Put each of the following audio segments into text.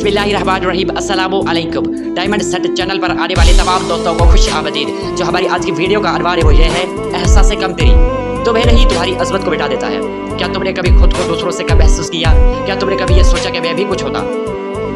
बिस्मिल्लाहिर्रहमानिर्रहीम अस्सलामु अलैकुम। डायमंड सेट चैनल पर आने वाले तमाम दोस्तों को खुश आमदीद। जो हमारी आज की वीडियो का अनवार है वो ये है एहसास कम तेरी तुम्हें नहीं तुम्हारी अजमत को मिटा देता है। क्या तुमने कभी खुद को दूसरों से कम महसूस किया? क्या तुमने कभी ये सोचा कि मैं भी कुछ होता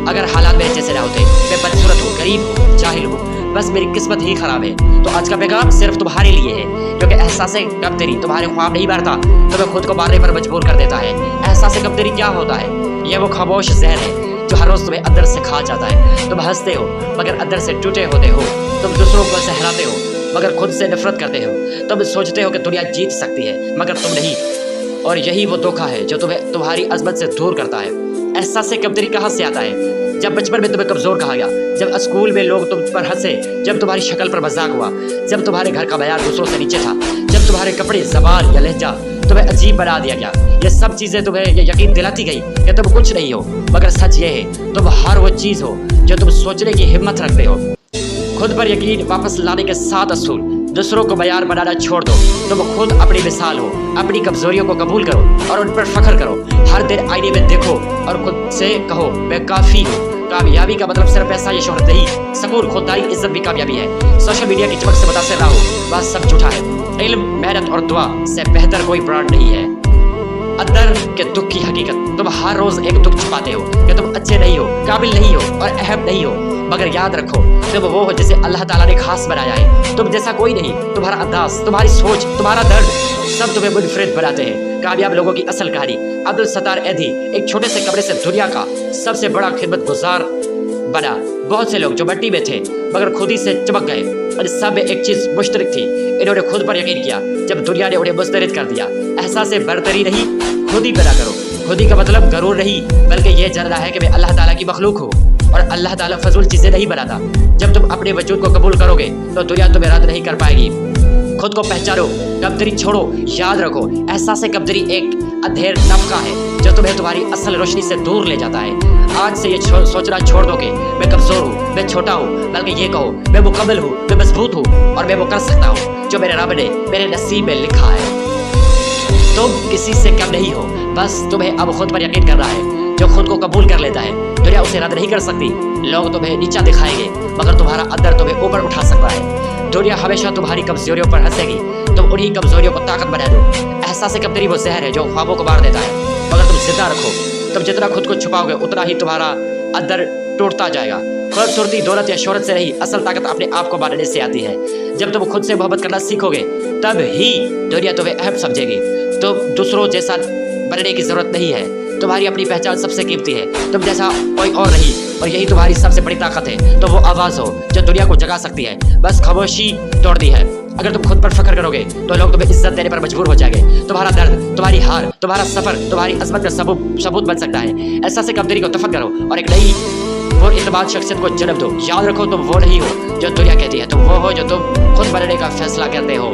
अगर हालात मेरे जैसे ना होते? मैं बदसूरत हूँ, गरीब हूँ, जाहिल हूँ, बस मेरी किस्मत ही खराब है। तो आज का पैगाम सिर्फ तुम्हारे लिए है, क्योंकि एहसास कम तेरी तुम्हारे ख्वाब नहीं मारता, तुम्हें खुद को मारने पर मजबूर कर देता है। एहसास कम तेरी क्या होता है? ये वो खामोश जहर है जो हर रोज तुम्हें अंदर से खा जाता है। तुम हंसते हो मगर अंदर से टूटे होते हो। तुम दूसरों को सहलाते हो मगर खुद से नफरत करते हो। तुम सोचते हो कि दुनिया जीत सकती है मगर तुम नहीं। और यही वो धोखा है जो तुम्हें तुम्हारी अजमत से दूर करता है। एहसास कमतरी कहाँ से आता है? जब बचपन में तुम्हें कमजोर कहा गया, जब स्कूल में लोग तुम पर हंसे, जब तुम्हारी शक्ल पर मजाक हुआ, जब तुम्हारे घर का बयान दूसरों से नीचे था, जब तुम्हारे कपड़े, ज़बान या लहजा तुम्हें अजीब बना दिया गया। ये सब चीज़ें तुम्हें ये यकीन दिलाती गई कि तुम कुछ नहीं हो, मगर सच ये है तुम हर वो चीज़ हो जो तुम सोचने की हिम्मत रखते हो। खुद पर यकीन वापस लाने के 7 असूल। दूसरों को बयान बनाना छोड़ दो। तुम खुद अपनी मिसाल हो। अपनी कमजोरियों को कबूल करो और उन पर फख्र करो। हर दिन आईने में देखो और खुद से कहो मैं काफ़ी हूँ। कामयाबी का मतलब सिर्फ पैसा या शोहरत नहीं, सुकून, खुददारी, इज्जत भी कामयाबी है। सोशल मीडिया की चमक से मुतासिर ना हो, बात सब झूठा है। इल्म, मेहनत और दुआ से बेहतर कोई ब्रांड नहीं है। अंदर के दुख की हकीकत। तुम हर रोज एक दुख छुपाते हो कि तुम अच्छे नहीं हो, काबिल नहीं हो और अहम नहीं हो, मगर याद रखो तुम वो हो जिसे अल्लाह ताला ने खास बनाया है। तुम जैसा कोई नहीं। तुम्हारा अंदाज, तुम्हारी सोच, तुम्हारा दर्द सब तुम्हें मुनफरिद बनाते हैं। कामयाब लोगों की असल कहानी। अब्दुल सत्तार ऐधी एक छोटे से कमरे से दुनिया का सबसे बड़ा खिदमत गुजार बना। बहुत से लोग जो मिट्टी में थे मगर खुद ही से चमक गए और सब में एक चीज मुश्तरक थी, इन्होंने खुद पर यकीन किया जब दुनिया ने उन्हें मुस्तरद कर दिया। एहसास बरतरी नहीं, खुद ही पैदा करो। खुद ही का मतलब गरूर नहीं, बल्कि यह जानना है कि मैं अल्लाह ताला की मखलूक हूँ और अल्लाह ताला फजूल चीजें नहीं बनाता। जब तुम अपने वजूद को कबूल करोगे तो दुनिया तुम्हें रद्द नहीं कर पाएगी। खुद को पहचानो, कमतरी छोड़ो। याद रखो एहसास कमतरी एक अंधेर नफका है जो तुम्हें तुम्हारी असल रोशनी से दूर ले जाता है। आज से ये सोचना छोड़ दो कि मैं कमजोर हूँ, मैं छोटा हूँ, बल्कि ये कहो मैं मुकम्मल हूँ, मैं मजबूत हूँ और मैं वो कर सकता हूँ जो मेरे रब ने मेरे नसीब में लिखा है। तुम किसी से कम नहीं हो, बस तुम्हें अब खुद पर यकीन करना है। जो खुद को कबूल कर लेता है दुनिया उसे रद्द नहीं कर सकती। लोग तुम्हें नीचा दिखाएंगे मगर तुम्हारा अंदर तुम्हें ऊपर उठा सकता है। दुनिया हमेशा तुम्हारी कमजोरियों पर हंसेगी, तुम उन्हीं कमजोरियों को ताकत बना दो। एहसास कमतरी वो जहर है जो ख्वाबों को मार देता है, मगर तुम जिंदा रखो। तुम जितना खुद को छुपाओगे उतना ही तुम्हारा अंदर टूटता जाएगा। खूबसूरती, दौलत या शोहरत से नहीं, असल ताकत अपने आप को मानने से आती है। जब तुम खुद से मोहब्बत करना सीखोगे तब ही दुनिया तुम्हें अहम समझेगी। तुम दूसरों जैसा बनने की जरूरत नहीं है। तुम्हारी अपनी पहचान सबसे कीमती है। तुम जैसा कोई और नहीं और यही तुम्हारी सबसे बड़ी ताकत है। तो वो आवाज़ हो जो दुनिया को जगा सकती है, बस खामोशी तोड़ दी है। अगर तुम खुद पर फख्र करोगे तो लोग तुम्हें इज्जत देने पर मजबूर हो जाएंगे। तुम्हारा दर्द, तुम्हारी हार, तुम्हारा सफर तुम्हारी अजमत का सबूत बन सकता है। एहसास कमतरी को दफन करो और एक नई और इतमाद शख्सियत को जन्म दो। याद रखो तुम वो नहीं हो जो दुनिया कहती है, तुम वो हो जो तुम खुद बनने का फैसला करते हो।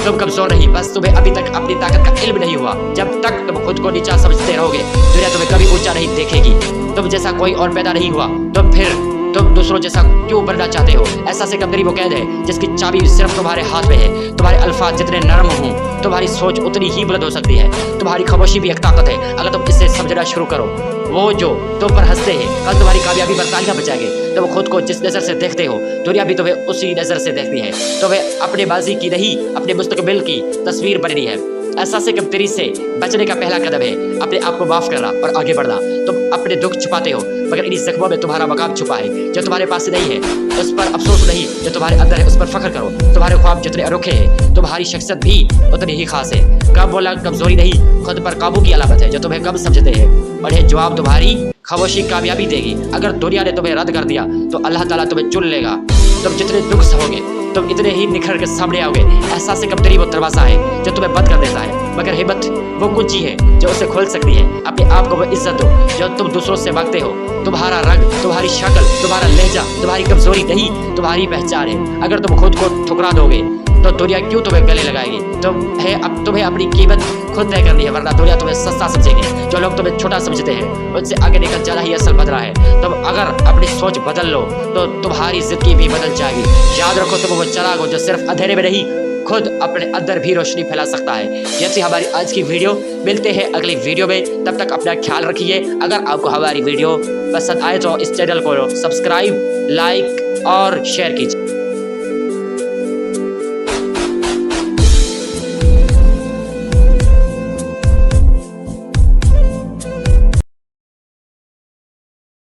तुम कमजोर नहीं, बस तुम्हें अभी तक अपनी ताकत का इल्म नहीं हुआ। जब तक तुम खुद को नीचा समझते रहोगे दुनिया तुम्हें कभी ऊंचा नहीं देखेगी। तुम जैसा कोई और पैदा नहीं हुआ तो फिर तुम दूसरों जैसा क्यों बनना चाहते हो? एहसास कमतरी वो कैद है जिसकी चाबी सिर्फ तुम्हारे हाथ में है। तुम्हारे अल्फाज जितने नरम हों तुम्हारी सोच उतनी ही बुलंद हो सकती है। तुम्हारी खामोशी भी एक ताकत है अगर तुम इसे समझना शुरू करो। वो जो तुम पर हंसते हैं कल तुम्हारी कामयाबी पर तालियां बजाएंगे। तुम खुद को जिस नज़र से देखते हो दुनिया भी तुम्हें उसी नज़र से देखती है। तुम्हें अपने माजी की नहीं, अपने मुस्तकबिल की तस्वीर बननी है। एहसास कमतरी से बचने का पहला कदम है अपने आप को माफ़ करना और आगे बढ़ना। तुम अपने दुख छुपाते हो मगर इन्हीं जख्मों में तुम्हारा मकाम छुपा है जो तुम्हारे पास नहीं है। उस पर अफसोस नहीं, जो तुम्हारे अंदर है उस पर फख्र करो। तुम्हारे ख्वाब जितने अनोखे हैं तुम्हारी शख्सियत भी उतनी ही खास है। कम बोला कमजोरी नहीं, खुद पर काबू की अलामत है जो तुम्हें कम समझते हैं और यह जवाब तुम्हारी खामोशी कामयाबी देगी। अगर दुनिया ने तुम्हें रद्द कर दिया तो अल्लाह ताला तुम्हें चुन लेगा। तुम जितने दुख सहोगे तुम इतने ही निखर के सामने आओगे। एहसास कमतरी वो दरवाज़ा है जो तुम्हें बंद कर देता है, मगर हिम्मत वो कुंजी है जो उसे खोल सकती है। अपने आप को वो इज्जत दो जो तुम दूसरों से मांगते हो। तुम्हारा रंग, तुम्हारी शक्ल, तुम्हारा लहजा तुम्हारी कमजोरी नहीं, तुम्हारी पहचान है। अगर तुम खुद को ठुकरा दोगे तो दुनिया क्यों तुम्हें गले लगाएगी? तुम्हें अपनी कीमत खुद तय करनी है, वरना दुनिया तुम्हें सस्ता समझेगी। जो लोग तुम्हें छोटा समझते हैं उनसे आगे निकल जाना ही असल बदला है। तुम अगर अपनी सोच बदल लो तो तुम्हारी जिंदगी भी बदल जाएगी। याद रखो तुम वो चराग हो जो सिर्फ अंधेरे में नहीं खुद अपने अंदर भी रोशनी फैला सकता है। ये थी हमारी आज की वीडियो। मिलते हैं अगली वीडियो में, तब तक अपना ख्याल रखिए। अगर आपको हमारी वीडियो पसंद आए तो इस चैनल को सब्सक्राइब, लाइक और शेयर कीजिए।